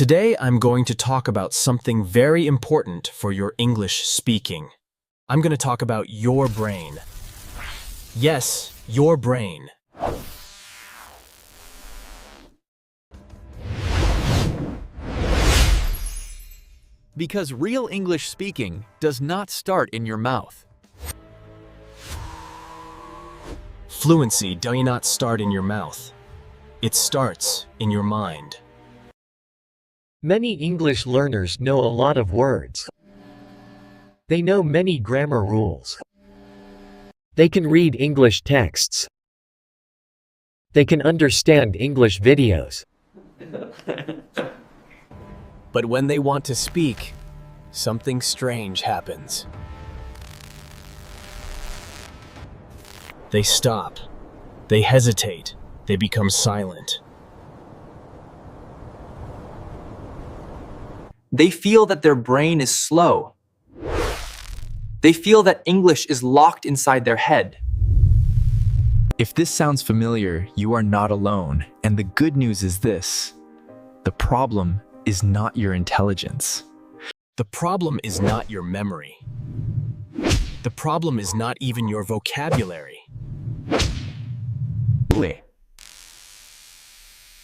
Today, I'm going to talk about something very important for your English speaking. I'm going to talk about your brain. Yes, your brain. Because real English speaking does not start in your mouth. Fluency does not start in your mouth. It starts in your mind. Many English learners know a lot of words. They know many grammar rules. They can read English texts. They can understand English videos. But when they want to speak, something strange happens. They stop. They hesitate. They become silent. They feel that their brain is slow. They feel that English is locked inside their head. If this sounds familiar, you are not alone. And the good news is this: the problem is not your intelligence. The problem is not your memory. The problem is not even your vocabulary.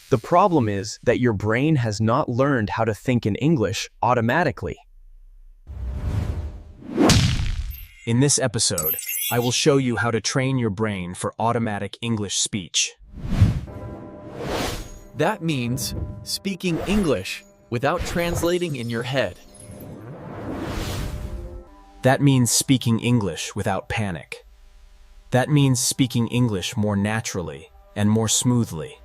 The problem is that your brain has not learned how to think in English automatically. In this episode, I will show you how to train your brain for automatic English speech. That means speaking English without translating in your head. That means speaking English without panic. That means speaking English more naturally and more smoothly.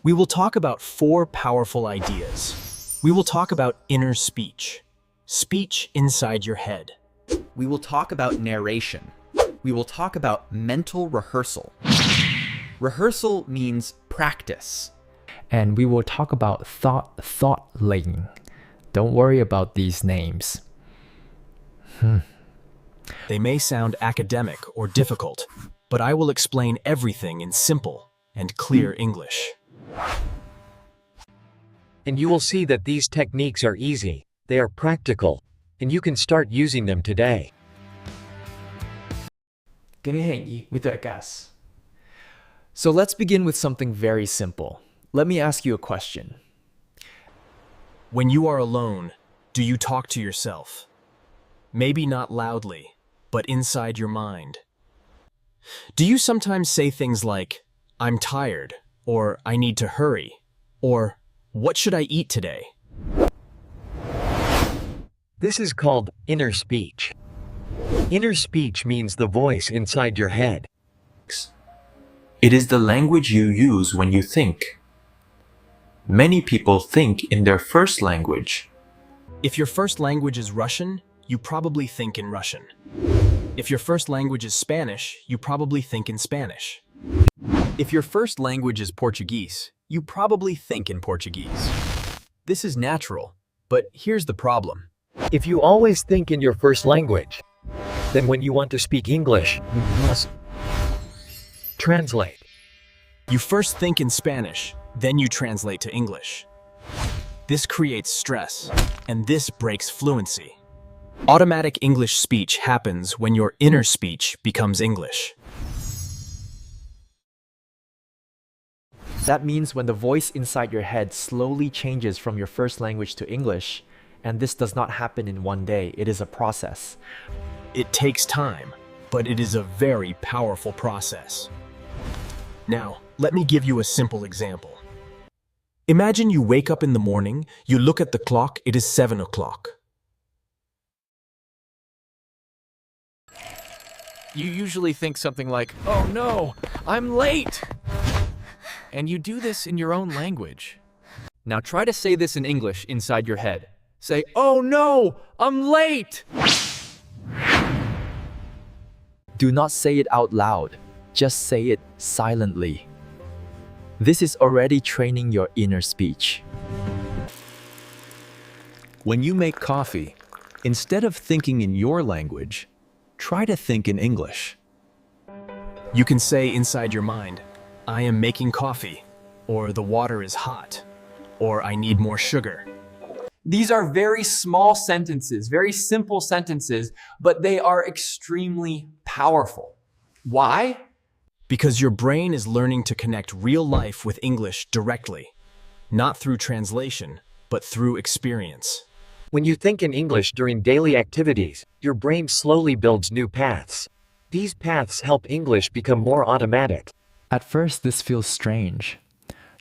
We will talk about 4 powerful ideas. We will talk about inner speech, speech inside your head. We will talk about narration. We will talk about mental rehearsal. Rehearsal means practice. And we will talk about thought-laying. Don't worry about these names. They may sound academic or difficult, but I will explain everything in simple and clear English. And you will see that these techniques are easy, they are practical, and you can start using them today. So let's begin with something very simple. Let me ask you a question. When you are alone, do you talk to yourself? Maybe not loudly, but inside your mind. Do you sometimes say things like, "I'm tired," or "I need to hurry," or "What should I eat today?" This is called inner speech. Inner speech means the voice inside your head. It is the language you use when you think. Many people think in their first language. If your first language is Russian, you probably think in Russian. If your first language is Spanish, you probably think in Spanish. If your first language is Portuguese, you probably think in Portuguese. This is natural, but here's the problem. If you always think in your first language, then when you want to speak English, you must translate. You first think in Spanish, then you translate to English. This creates stress, and this breaks fluency. Automatic English speech happens when your inner speech becomes English. That means when the voice inside your head slowly changes from your first language to English, and this does not happen in one day, it is a process. It takes time, but it is a very powerful process. Now, let me give you a simple example. Imagine you wake up in the morning, you look at the clock, it is 7 o'clock. You usually think something like, "Oh no, I'm late!" And you do this in your own language. Now try to say this in English inside your head. Say, "Oh no, I'm late!" Do not say it out loud. Just say it silently. This is already training your inner speech. When you make coffee, instead of thinking in your language, try to think in English. You can say inside your mind, "I am making coffee," or "the water is hot," or I need more sugar. These are very small sentences, very simple sentences, but they are extremely powerful. Why? Because your brain is learning to connect real life with English directly, not through translation, but through experience. When you think in English during daily activities, your brain slowly builds new paths. These paths help English become more automatic. At first, this feels strange.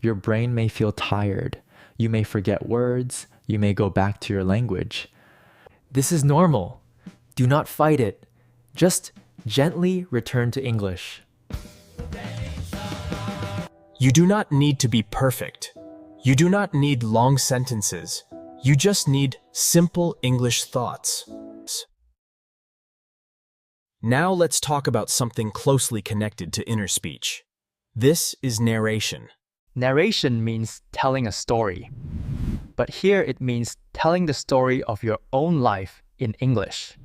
Your brain may feel tired. You may forget words. You may go back to your language. This is normal. Do not fight it. Just gently return to English. You do not need to be perfect. You do not need long sentences. You just need simple English thoughts. Now let's talk about something closely connected to inner speech. This is narration. Narration means telling a story. But here it means telling the story of your own life in English.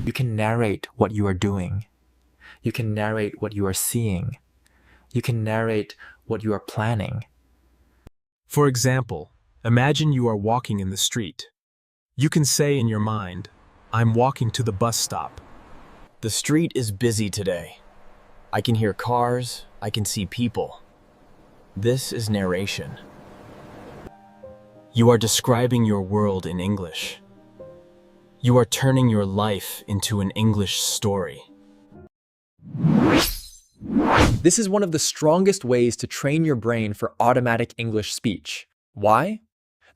You can narrate what you are doing. You can narrate what you are seeing. You can narrate what you are planning. For example, imagine you are walking in the street. You can say in your mind, I'm walking to the bus stop. The street is busy today. I can hear cars, I can see people. This is narration. You are describing your world in English. You are turning your life into an English story. This is one of the strongest ways to train your brain for automatic English speech. Why?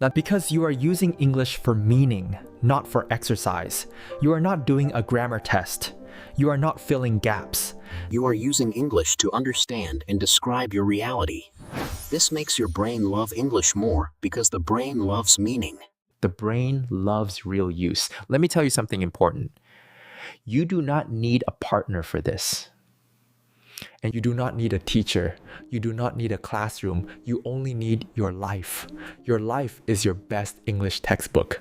Not because you are using English for meaning, not for exercise. You are not doing a grammar test. You are not filling gaps. You are using English to understand and describe your reality. This makes your brain love English more because the brain loves meaning. The brain loves real use. Let me tell you something important. You do not need a partner for this. And you do not need a teacher. You do not need a classroom. You only need your life. Your life is your best English textbook.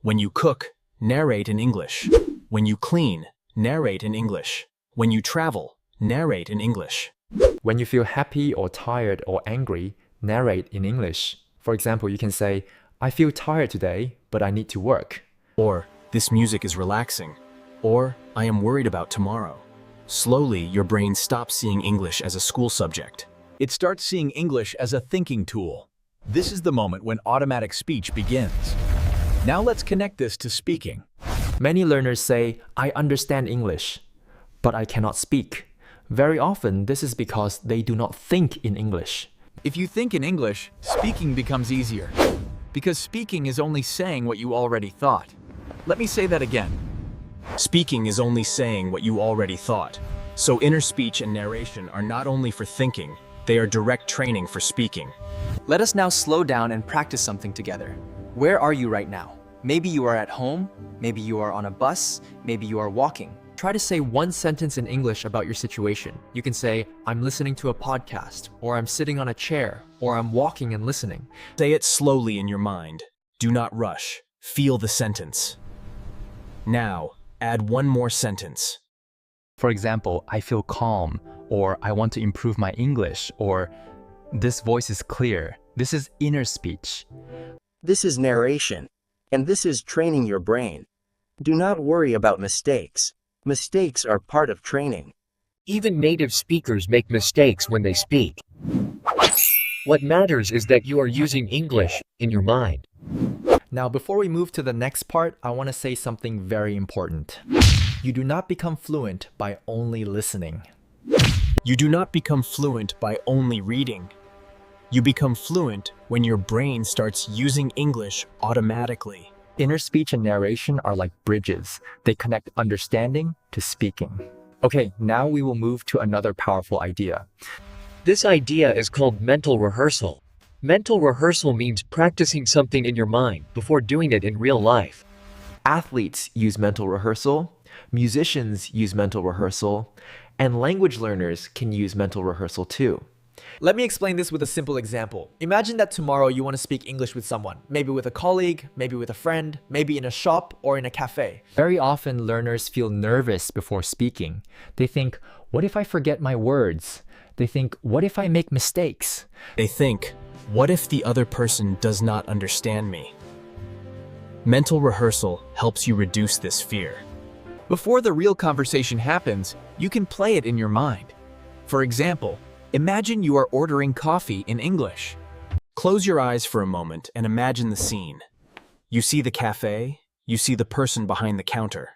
When you cook, narrate in English. When you clean, narrate in English. When you travel, narrate in English. When you feel happy or tired or angry, narrate in English. For example, you can say, I feel tired today, but I need to work. Or, this music is relaxing. Or, I am worried about tomorrow. Slowly, your brain stops seeing English as a school subject. It starts seeing English as a thinking tool. This is the moment when automatic speech begins. Now let's connect this to speaking. Many learners say, I understand English, but I cannot speak. Very often, this is because they do not think in English. If you think in English, speaking becomes easier. Because speaking is only saying what you already thought. Let me say that again. Speaking is only saying what you already thought. So inner speech and narration are not only for thinking, they are direct training for speaking. Let us now slow down and practice something together. Where are you right now? Maybe you are at home, maybe you are on a bus, maybe you are walking. Try to say one sentence in English about your situation. You can say, I'm listening to a podcast, or I'm sitting on a chair, or I'm walking and listening. Say it slowly in your mind. Do not rush. Feel the sentence. Now, add one more sentence. For example, I feel calm, or I want to improve my English, or this voice is clear. This is inner speech. This is narration. And this is training your brain. Do not worry about mistakes. Mistakes are part of training. Even native speakers make mistakes when they speak. What matters is that you are using English in your mind. Now, before we move to the next part, I want to say something very important. You do not become fluent by only listening. You do not become fluent by only reading. You become fluent when your brain starts using English automatically. Inner speech and narration are like bridges. They connect understanding to speaking. Okay, now we will move to another powerful idea. This idea is called mental rehearsal. Mental rehearsal means practicing something in your mind before doing it in real life. Athletes use mental rehearsal, musicians use mental rehearsal, and language learners can use mental rehearsal too. Let me explain this with a simple example. Imagine that tomorrow you want to speak English with someone, maybe with a colleague, maybe with a friend, maybe in a shop or in a cafe. Very often, learners feel nervous before speaking. They think, what if I forget my words? They think, what if I make mistakes? They think, what if the other person does not understand me? Mental rehearsal helps you reduce this fear. Before the real conversation happens, you can play it in your mind. For example, imagine you are ordering coffee in English. Close your eyes for a moment and imagine the scene. You see the cafe, you see the person behind the counter.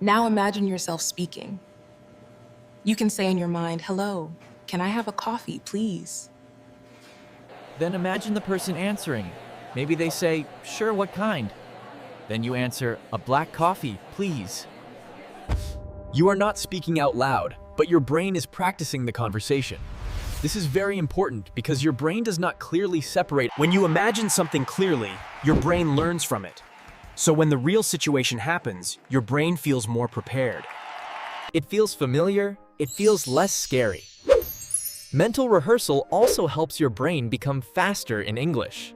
Now imagine yourself speaking. You can say in your mind, hello, can I have a coffee, please? Then imagine the person answering. Maybe they say, sure, what kind? Then you answer, a black coffee, please. You are not speaking out loud, but your brain is practicing the conversation. This is very important because your brain does not clearly separate. When you imagine something clearly, your brain learns from it. So when the real situation happens, your brain feels more prepared. It feels familiar, it feels less scary. Mental rehearsal also helps your brain become faster in English.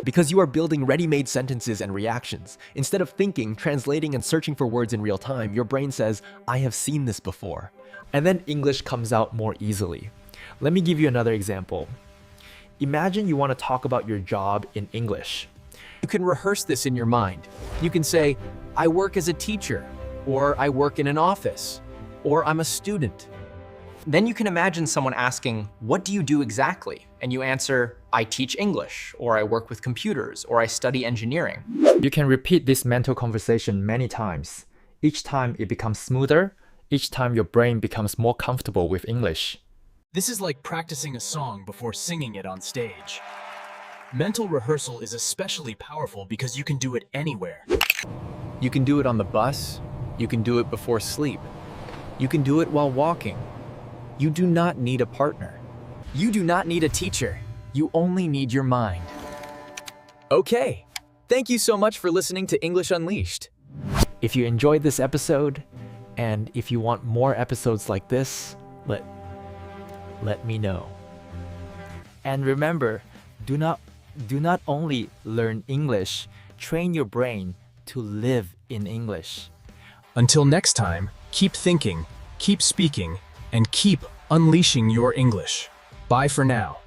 Because you are building ready-made sentences and reactions. Instead of thinking, translating, and searching for words in real time, your brain says, I have seen this before. And then English comes out more easily. Let me give you another example. Imagine you want to talk about your job in English. You can rehearse this in your mind. You can say, I work as a teacher, or I work in an office, or I'm a student. Then you can imagine someone asking, what do you do exactly? And you answer, I teach English, or I work with computers, or I study engineering. You can repeat this mental conversation many times. Each time it becomes smoother. Each time your brain becomes more comfortable with English. This is like practicing a song before singing it on stage. Mental rehearsal is especially powerful because you can do it anywhere. You can do it on the bus. You can do it before sleep. You can do it while walking. You do not need a partner. You do not need a teacher. You only need your mind. Okay, thank you so much for listening to English Unleashed. If you enjoyed this episode, and if you want more episodes like this, let me know. And remember, do not only learn English, train your brain to live in English. Until next time, keep thinking, keep speaking, and keep unleashing your English. Bye for now.